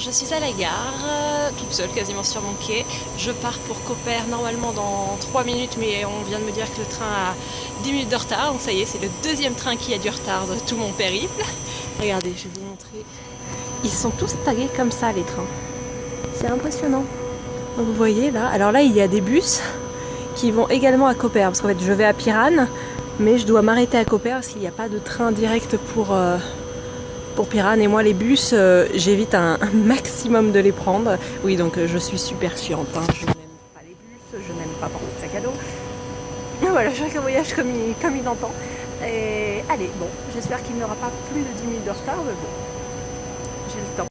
je suis à la gare, toute seule quasiment sur mon quai. Je pars pour Quopert normalement dans 3 minutes, mais on vient de me dire que le train a 10 minutes de retard. Donc ça y est, c'est le deuxième train qui a du retard de tout mon périple. Regardez, je vais vous montrer. Ils sont tous tagués comme ça, les trains. C'est impressionnant. Donc vous voyez là, alors là il y a des bus qui vont également à Quopert, parce qu'en fait je vais à Piran, mais je dois m'arrêter à Quopert parce qu'il n'y a pas de train direct pour Piran, et moi les bus j'évite un maximum de les prendre. Oui, donc je suis super chiante, hein. Je n'aime pas les bus, je n'aime pas porter de sac à dos. Voilà, chacun voyage comme il entend. Et allez, bon, j'espère qu'il n'aura pas plus de 10 minutes de retard, mais bon, j'ai le temps.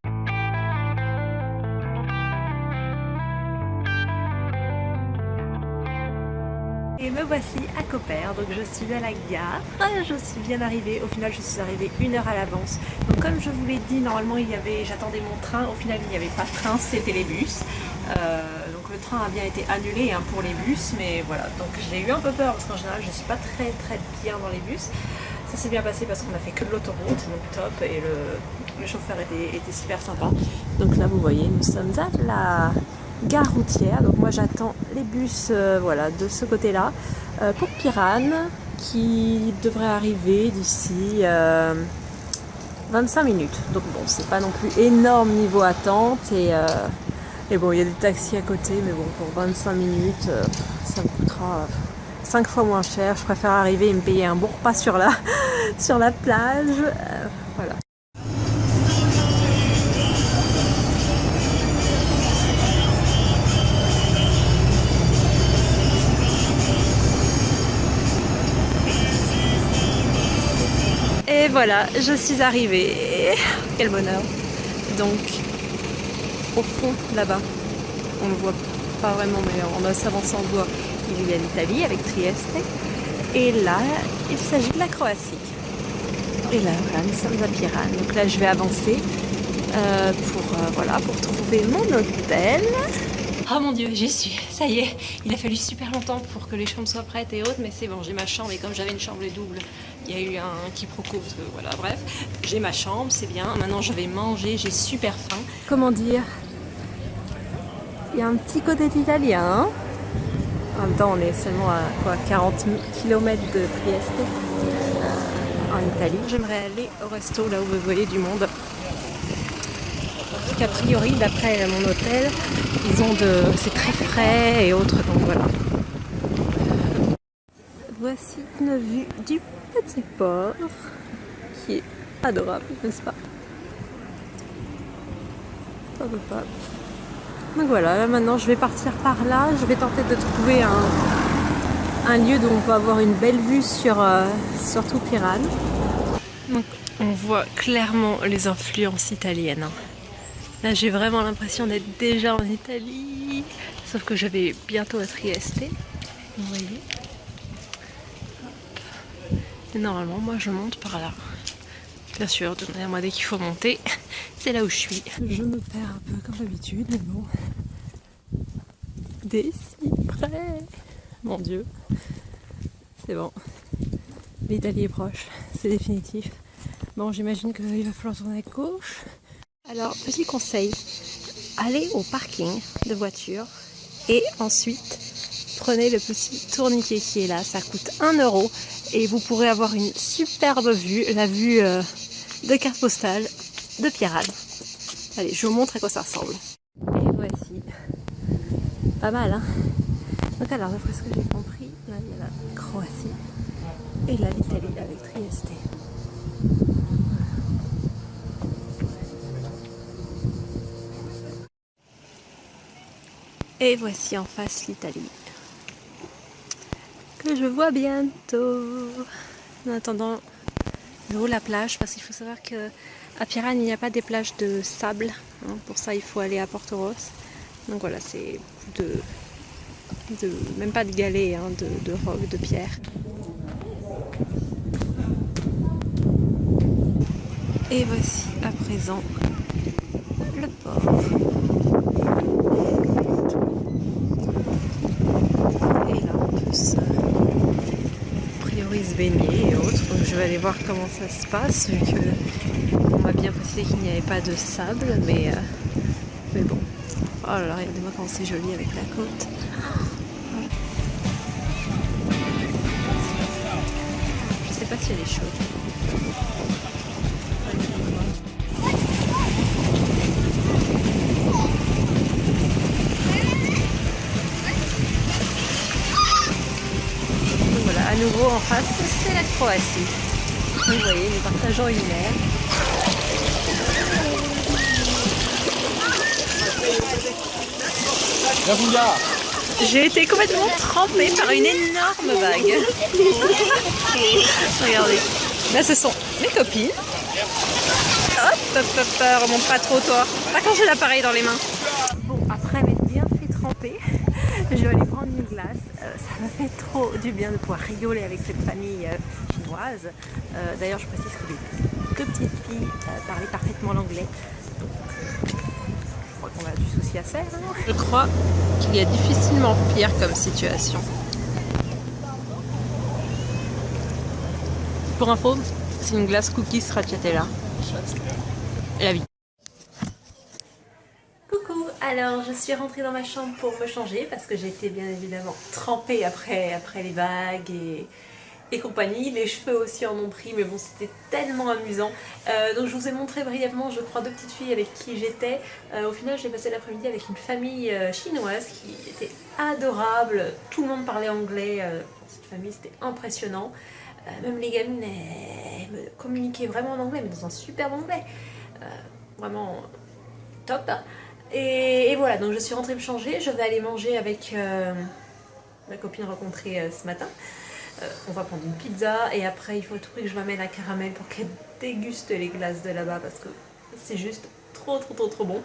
Et me voici à Quopert, donc je suis à la gare, je suis bien arrivée, au final je suis arrivée 1 heure à l'avance. Donc comme je vous l'ai dit, normalement j'attendais mon train, au final il n'y avait pas de train, c'était les bus. Donc le train a bien été annulé hein, pour les bus, mais voilà, donc j'ai eu un peu peur parce qu'en général je ne suis pas très bien dans les bus. Ça s'est bien passé parce qu'on a fait que de l'autoroute, donc top, et le chauffeur était super sympa. Donc là vous voyez, nous sommes à la gare routière, donc moi j'attends les bus voilà, de ce côté là pour Piran qui devrait arriver d'ici 25 minutes, donc bon c'est pas non plus énorme niveau attente, et bon il y a des taxis à côté, mais bon pour 25 minutes ça me coûtera 5 fois moins cher. Je préfère arriver et me payer un bon repas sur la plage, voilà. Et voilà, je suis arrivée. Quel bonheur. Donc, au fond, là-bas, on ne voit pas vraiment, mais en s'avançant, on voit il y a l'Italie avec Trieste. Et là, il s'agit de la Croatie. Et là, voilà, nous sommes à Piran. Donc là, je vais avancer pour trouver mon hôtel. Oh mon dieu, j'y suis, ça y est, il a fallu super longtemps pour que les chambres soient prêtes et autres, mais c'est bon, j'ai ma chambre, et comme j'avais une chambre double, il y a eu un quiproquo, parce que voilà, bref, j'ai ma chambre, c'est bien, maintenant je vais manger, j'ai super faim. Comment dire, il y a un petit côté italien, en même temps on est seulement à quoi, 40 km de Trieste, en Italie. J'aimerais aller au resto, là où vous voyez du monde. A priori, d'après mon hôtel, c'est très frais et autres, donc voilà. Voici une vue du petit port, qui est adorable, n'est-ce pas? Donc voilà, là maintenant je vais partir par là, je vais tenter de trouver un lieu où on peut avoir une belle vue sur tout Piran. Donc on voit clairement les influences italiennes. Là j'ai vraiment l'impression d'être déjà en Italie, sauf que je vais bientôt à Trieste, vous voyez. Et normalement moi je monte par là. Bien sûr, donnez-moi dès qu'il faut monter, c'est là où je suis. Je me perds un peu comme d'habitude, mais bon. Des cyprès, mon dieu, c'est bon. L'Italie est proche, c'est définitif. Bon, j'imagine qu'il va falloir tourner à gauche. Alors, petit conseil, allez au parking de voiture et ensuite prenez le petit tourniquet qui est là, ça coûte 1 € et vous pourrez avoir une superbe vue, la vue de carte postale de Piran. Allez, je vous montre à quoi ça ressemble. Et voici, pas mal hein. Donc alors, d'après ce que j'ai compris, là il y a la Croatie et là l'Italie avec Trieste. Et voici en face l'Italie, que je vois bientôt. En attendant, de haut la plage, parce qu'il faut savoir qu'à Piran il n'y a pas des plages de sable, hein. Pour ça il faut aller à Portoros. Donc voilà, c'est même pas de galets, hein, de rocs, de pierre. Et voici à présent le port. Se baigner et autres, donc je vais aller voir comment ça se passe, vu que on m'a bien précisé qu'il n'y avait pas de sable, mais Mais bon. Oh là là, regardez-moi comment c'est joli avec la côte. Je sais pas si elle est chaude. Donc voilà, à nouveau en face, c'est la Croatie. Vous voyez, nous partageons une mer. J'ai été complètement trempée par une énorme vague. Regardez. Là, ce sont mes copines. Hop, hop, hop, remonte pas trop, toi. Pas quand j'ai l'appareil dans les mains. Bon, après m'être bien fait tremper, je vais aller prendre une glace. Ça m'a fait trop du bien de pouvoir rigoler avec cette famille chinoise. D'ailleurs, je précise que les deux petites filles parlaient parfaitement l'anglais. Je crois qu'on a du souci à faire. Hein. Je crois qu'il y a difficilement pire comme situation. Pour info, c'est une glace cookies stracciatella. La vie. Coucou, alors je suis rentrée dans ma chambre pour me changer parce que j'étais bien évidemment trempée après les vagues et compagnie. Les cheveux aussi en ont pris, mais bon, c'était tellement amusant. Donc je vous ai montré brièvement, je crois, deux petites filles avec qui j'étais. Au final, j'ai passé l'après-midi avec une famille chinoise qui était adorable. Tout le monde parlait anglais. Dans cette famille, c'était impressionnant. Même les gamines, elles me communiquaient vraiment en anglais, mais dans un superbe anglais. Vraiment top. Et voilà, donc je suis rentrée me changer. Je vais aller manger avec ma copine rencontrée ce matin. On va prendre une pizza et après il faut à tout prix que je m'amène à Caramel pour qu'elle déguste les glaces de là-bas parce que c'est juste trop bon.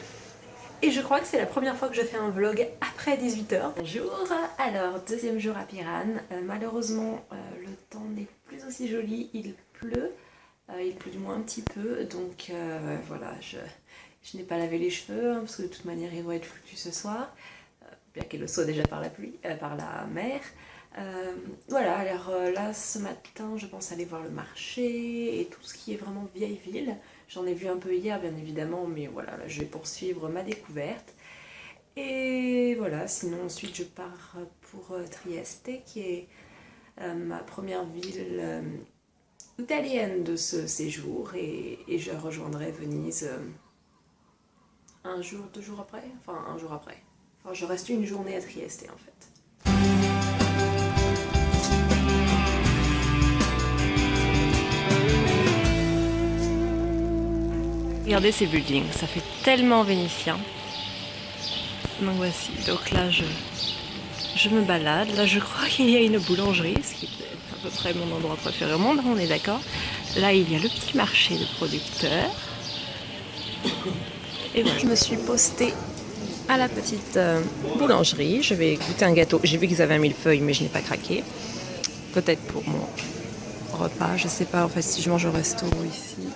Et je crois que c'est la première fois que je fais un vlog après 18 h. Bonjour. Alors, deuxième jour à Piran. Malheureusement, le temps n'est plus aussi joli, il pleut du moins un petit peu, donc voilà, je n'ai pas lavé les cheveux hein, parce que de toute manière ils vont être foutus ce soir, bien qu'elle le soit déjà par la pluie, par la mer. Voilà, alors là ce matin je pense aller voir le marché et tout ce qui est vraiment vieille ville. J'en ai vu un peu hier bien évidemment, mais voilà, là je vais poursuivre ma découverte. Et voilà, sinon ensuite je pars pour Trieste qui est ma première ville italienne de ce séjour et je rejoindrai Venise un jour, 2 jours après, enfin un jour après. Enfin je reste une journée à Trieste en fait. Regardez ces buildings, ça fait tellement vénitien. Donc voici, donc là je me balade. Là je crois qu'il y a une boulangerie, ce qui est à peu près mon endroit préféré au monde, on est d'accord. Là il y a le petit marché de producteurs. Et voilà, je me suis postée à la petite boulangerie. Je vais goûter un gâteau. J'ai vu qu'ils avaient un millefeuille mais je n'ai pas craqué. Peut-être pour mon repas, je sais pas en fait si je mange au resto ici.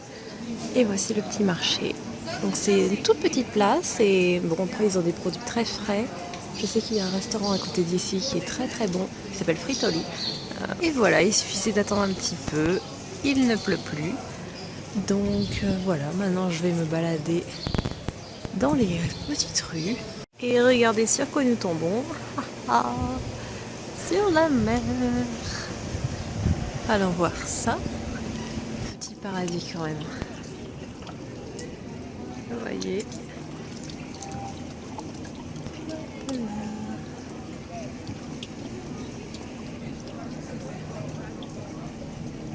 Et voici le petit marché. Donc c'est une toute petite place et bon après ils ont des produits très frais. Je sais qu'il y a un restaurant à côté d'ici qui est très bon, qui s'appelle Fritoli. Et voilà, il suffisait d'attendre un petit peu. Il ne pleut plus. Donc voilà, maintenant je vais me balader dans les petites rues. Et regardez sur quoi nous tombons. Sur la mer. Allons voir ça. Petit paradis quand même. Vous voyez.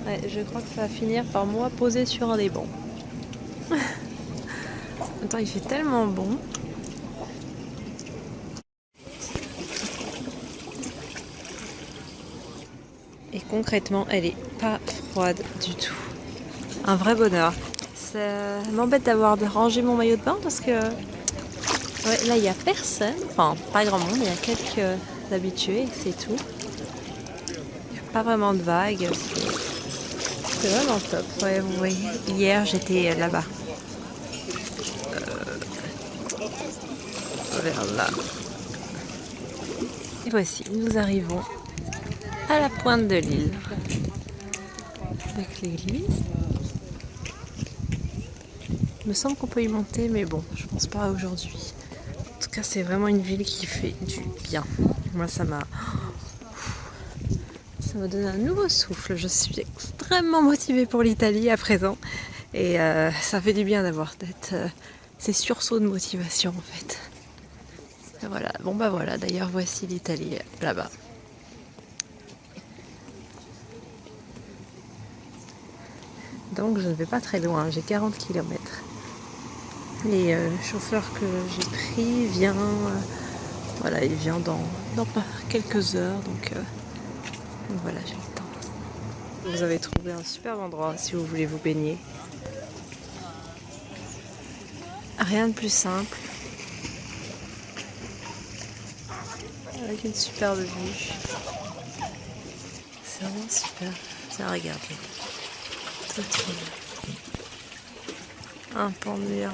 Ouais, je crois que ça va finir par moi poser sur un des bancs. Attends, il fait tellement bon. Et concrètement, elle est pas froide du tout. Un vrai bonheur. Ça m'embête d'avoir rangé mon maillot de bain parce que ouais, là il n'y a personne, enfin pas grand monde, il y a quelques habitués, c'est tout. Il n'y a pas vraiment de vagues, c'est vraiment top. Ouais, vous voyez, hier j'étais là-bas. Vers là. Et voici, nous arrivons à la pointe de l'île avec l'église. Il me semble qu'on peut y monter, mais bon, je pense pas aujourd'hui. En tout cas, c'est vraiment une ville qui fait du bien. Moi, ça m'a donné un nouveau souffle. Je suis extrêmement motivée pour l'Italie à présent. Et ça fait du bien d'avoir ces sursauts de motivation en fait. Et voilà, bon bah voilà, d'ailleurs voici l'Italie là-bas. Donc je ne vais pas très loin, j'ai 40 km. Et le chauffeur que j'ai pris vient, voilà, il vient dans quelques heures, donc voilà, j'ai le temps. Vous avez trouvé un superbe endroit si vous voulez vous baigner. Rien de plus simple. Avec une superbe vue. C'est vraiment super. Tiens, regardez. Tout un pan de mur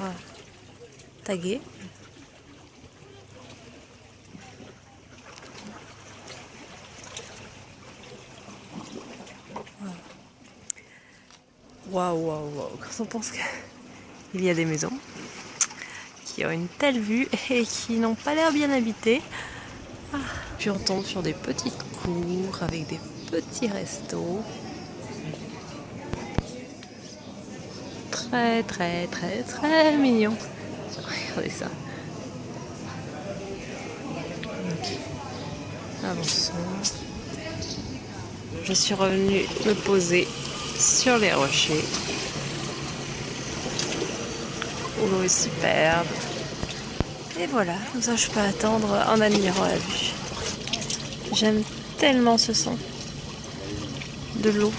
tagué. Waouh, waouh, waouh. Quand on pense qu'il y a des maisons qui ont une telle vue et qui n'ont pas l'air bien habitées. Puis on tombe sur des petites cours avec des petits restos. Très très très très mignon. Regardez ça. Donc, avançons. Je suis revenue me poser sur les rochers. Où l'eau est superbe. Et voilà, comme ça je peux attendre en admirant la vue. J'aime tellement ce son de l'eau.